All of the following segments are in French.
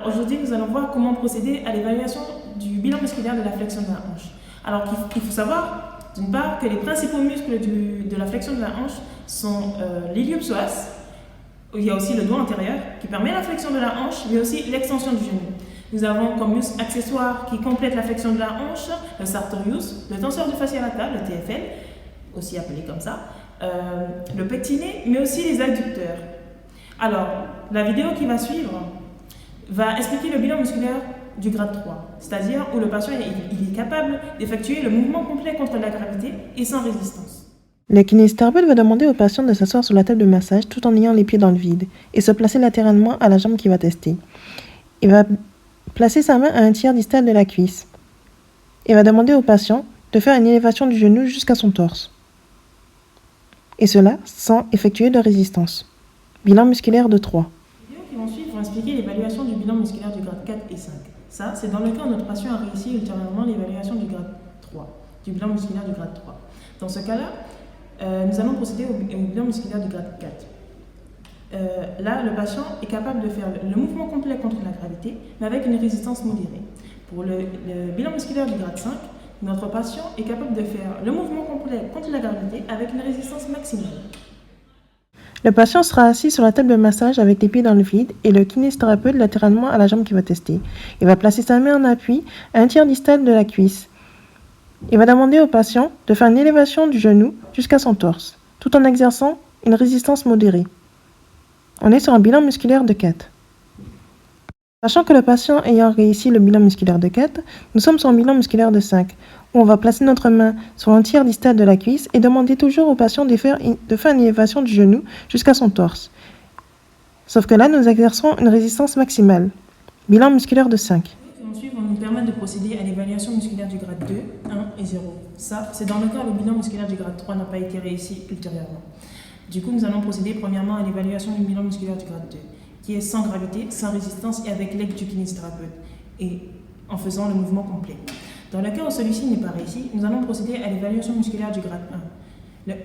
aujourd'hui, nous allons voir comment procéder à l'évaluation du bilan musculaire de la flexion de la hanche. Alors, il faut savoir, d'une part, que les principaux muscles de la flexion de la hanche sont l'iliopsoas. Il y a aussi le doigt antérieur qui permet la flexion de la hanche, mais aussi l'extension du genou. Nous avons comme muscle accessoire qui complète la flexion de la hanche le sartorius, le tenseur du fascia lataire, le TFL, aussi appelé comme ça, le pectiné, mais aussi les adducteurs. Alors, la vidéo qui va suivre va expliquer le bilan musculaire du grade 3, c'est-à-dire où le patient il est capable d'effectuer le mouvement complet contre la gravité et sans résistance. Le kinésithérapeute va demander au patient de s'asseoir sur la table de massage tout en ayant les pieds dans le vide et se placer latéralement à la jambe qu'il va tester. Il va placer sa main à un tiers distal de la cuisse et va demander au patient de faire une élévation du genou jusqu'à son torse. Et cela sans effectuer de résistance. Bilan musculaire de 3. Les vidéos qui vont suivre vont expliquer l'évaluation du bilan musculaire du grade 4 et 5. Ça, c'est dans le cas où notre patient a réussi ultérieurement l'évaluation du grade 3, du bilan musculaire du grade 3. Dans ce cas-là, nous allons procéder au bilan musculaire du grade 4. Là, le patient est capable de faire le mouvement complet contre la gravité, mais avec une résistance modérée. Pour le bilan musculaire du grade 5, notre patient est capable de faire le mouvement complet contre la gravité avec une résistance maximale. Le patient sera assis sur la table de massage avec les pieds dans le vide et le kinésithérapeute latéralement à la jambe qu'il va tester. Il va placer sa main en appui à un tiers distal de la cuisse. Il va demander au patient de faire une élévation du genou jusqu'à son torse, tout en exerçant une résistance modérée. On est sur un bilan musculaire de 4. Sachant que le patient ayant réussi le bilan musculaire de 4, nous sommes sur un bilan musculaire de 5, où on va placer notre main sur un tiers distal de la cuisse et demander toujours au patient de faire une élévation du genou jusqu'à son torse. Sauf que là, nous exerçons une résistance maximale. Bilan musculaire de 5. Ensuite, vont nous permettre de procéder à l'évaluation musculaire du grade 2, 1 et 0. Ça, c'est dans le cas où le bilan musculaire du grade 3 n'a pas été réussi ultérieurement. Du coup, nous allons procéder premièrement à l'évaluation du bilan musculaire du grade 2, qui est sans gravité, sans résistance et avec l'aide du kinésithérapeute, et en faisant le mouvement complet. Dans le cas où celui-ci n'est pas réussi, nous allons procéder à l'évaluation musculaire du grade 1,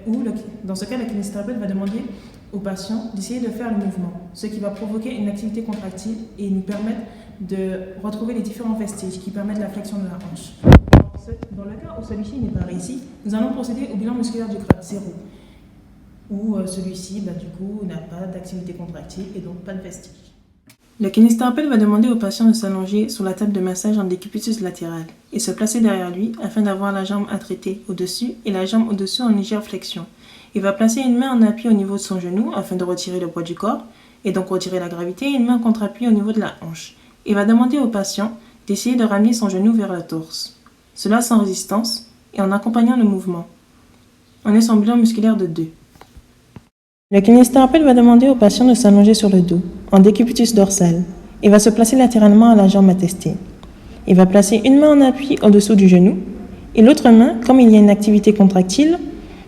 dans ce cas, le kinésithérapeute va demander au patient d'essayer de faire le mouvement, ce qui va provoquer une activité contractile et nous permettre de retrouver les différents vestiges qui permettent la flexion de la hanche. Dans le cas où celui-ci n'est pas réussi, nous allons procéder au bilan musculaire du grade 0, où celui-ci, du coup, n'a pas d'activité contractile et donc pas de vestiges. Le kinésithérapeute va demander au patient de s'allonger sur la table de massage en décubitus latéral et se placer derrière lui afin d'avoir la jambe à traiter au-dessus et la jambe au-dessous en légère flexion. Il va placer une main en appui au niveau de son genou afin de retirer le poids du corps et donc retirer la gravité et une main contre-appui au niveau de la hanche. Il va demander au patient d'essayer de ramener son genou vers le torse. Cela sans résistance et en accompagnant le mouvement. On est sur un bilan musculaire de 2. Le kinésithérapeute va demander au patient de s'allonger sur le dos, en décubitus dorsal, et va se placer latéralement à la jambe à tester. Il va placer une main en appui au-dessous du genou, et l'autre main, comme il y a une activité contractile,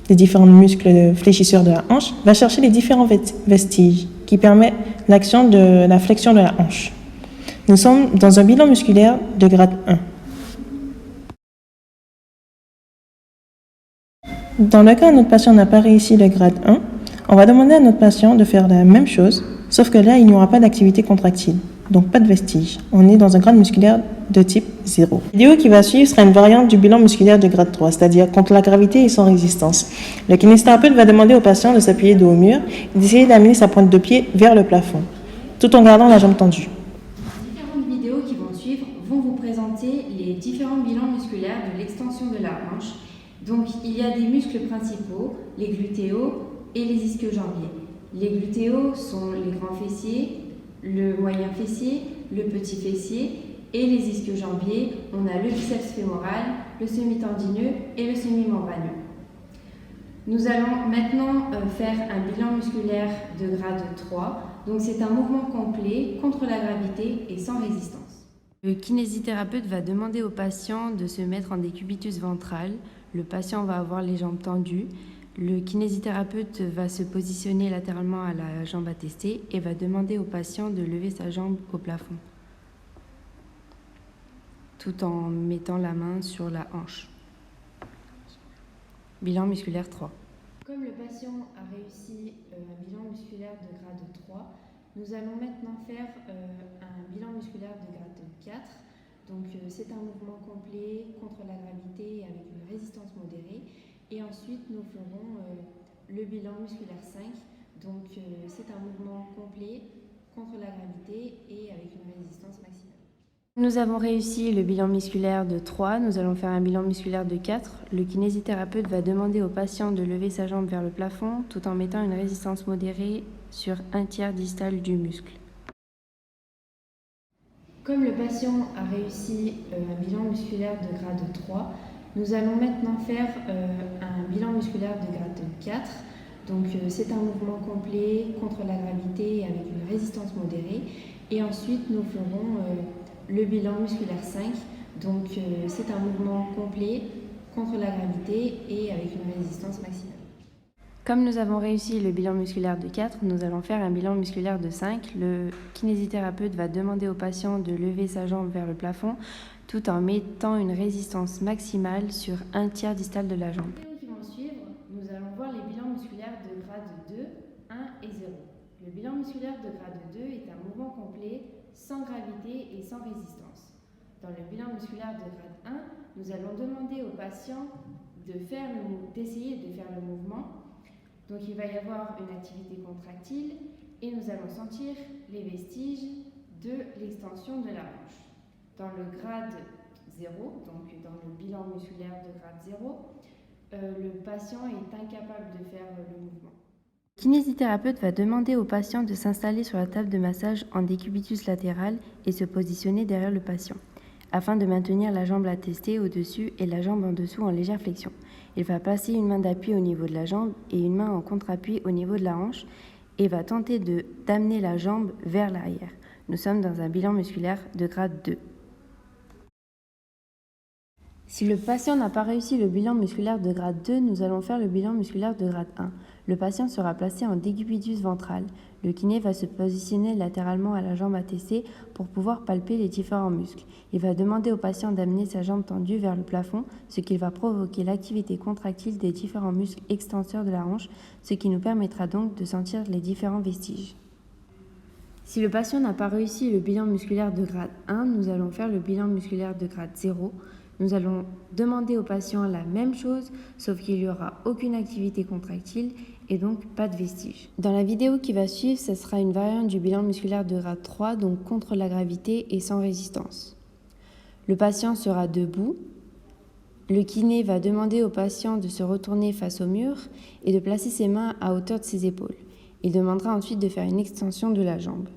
des différents muscles fléchisseurs de la hanche, va chercher les différents vestiges qui permettent l'action de la flexion de la hanche. Nous sommes dans un bilan musculaire de grade 1. Dans le cas où notre patient n'a pas réussi le grade 1, on va demander à notre patient de faire la même chose, sauf que là, il n'y aura pas d'activité contractile, donc pas de vestiges. On est dans un grade musculaire de type 0. La vidéo qui va suivre sera une variante du bilan musculaire de grade 3, c'est-à-dire contre la gravité et sans résistance. Le kinésithérapeute va demander au patient de s'appuyer dos au mur et d'essayer d'amener sa pointe de pied vers le plafond, tout en gardant la jambe tendue. Les différentes vidéos qui vont suivre vont vous présenter les différents bilans musculaires de l'extension de la hanche. Donc, il y a des muscles principaux, les glutéaux et les ischio-jambiers. Les glutéaux sont les grands fessiers, le moyen fessier, le petit fessier, et les ischio-jambiers, on a le biceps fémoral, le semi-tendineux et le semi-membraneux. Nous allons maintenant faire un bilan musculaire de grade 3. Donc, c'est un mouvement complet contre la gravité et sans résistance. Le kinésithérapeute va demander au patient de se mettre en décubitus ventral. Le patient va avoir les jambes tendues. Le kinésithérapeute va se positionner latéralement à la jambe à tester et va demander au patient de lever sa jambe au plafond, tout en mettant la main sur la hanche. Bilan musculaire 3. Comme le patient a réussi un bilan musculaire de grade 3, nous allons maintenant faire un bilan musculaire 4. Donc c'est un mouvement complet contre la gravité et avec une résistance modérée. Et ensuite nous ferons le bilan musculaire 5. Donc c'est un mouvement complet contre la gravité et avec une résistance maximale. Nous avons réussi le bilan musculaire de 3, nous allons faire un bilan musculaire de 4. Le kinésithérapeute va demander au patient de lever sa jambe vers le plafond tout en mettant une résistance modérée sur un tiers distal du muscle. Comme le patient a réussi un bilan musculaire de grade 3, nous allons maintenant faire un bilan musculaire de grade 4. Donc c'est un mouvement complet contre la gravité et avec une résistance modérée. Et ensuite nous ferons le bilan musculaire 5. Donc c'est un mouvement complet contre la gravité et avec une résistance maximale. Comme nous avons réussi le bilan musculaire de 4, nous allons faire un bilan musculaire de 5. Le kinésithérapeute va demander au patient de lever sa jambe vers le plafond tout en mettant une résistance maximale sur un tiers distal de la jambe. Dans les vidéos qui vont suivre, nous allons voir les bilans musculaires de grade 2, 1 et 0. Le bilan musculaire de grade 2 est un mouvement complet, sans gravité et sans résistance. Dans le bilan musculaire de grade 1, nous allons demander au patient d'essayer de faire le mouvement. Donc il va y avoir une activité contractile et nous allons sentir les vestiges de l'extension de la hanche. Dans le grade 0, donc dans le bilan musculaire de grade 0, le patient est incapable de faire le mouvement. Le kinésithérapeute va demander au patient de s'installer sur la table de massage en décubitus latéral et se positionner derrière le patient, afin de maintenir la jambe attestée au-dessus et la jambe en dessous en légère flexion. Il va placer une main d'appui au niveau de la jambe et une main en contre-appui au niveau de la hanche et va tenter d'amener la jambe vers l'arrière. Nous sommes dans un bilan musculaire de grade 2. Si le patient n'a pas réussi le bilan musculaire de grade 2, nous allons faire le bilan musculaire de grade 1. Le patient sera placé en décubitus ventral. Le kiné va se positionner latéralement à la jambe attestée pour pouvoir palper les différents muscles. Il va demander au patient d'amener sa jambe tendue vers le plafond, ce qui va provoquer l'activité contractile des différents muscles extenseurs de la hanche, ce qui nous permettra donc de sentir les différents vestiges. Si le patient n'a pas réussi le bilan musculaire de grade 1, nous allons faire le bilan musculaire de grade 0. Nous allons demander au patient la même chose, sauf qu'il n'y aura aucune activité contractile et donc pas de vestiges. Dans la vidéo qui va suivre, ce sera une variante du bilan musculaire de grade 3, donc contre la gravité et sans résistance. Le patient sera debout. Le kiné va demander au patient de se retourner face au mur et de placer ses mains à hauteur de ses épaules. Il demandera ensuite de faire une extension de la jambe.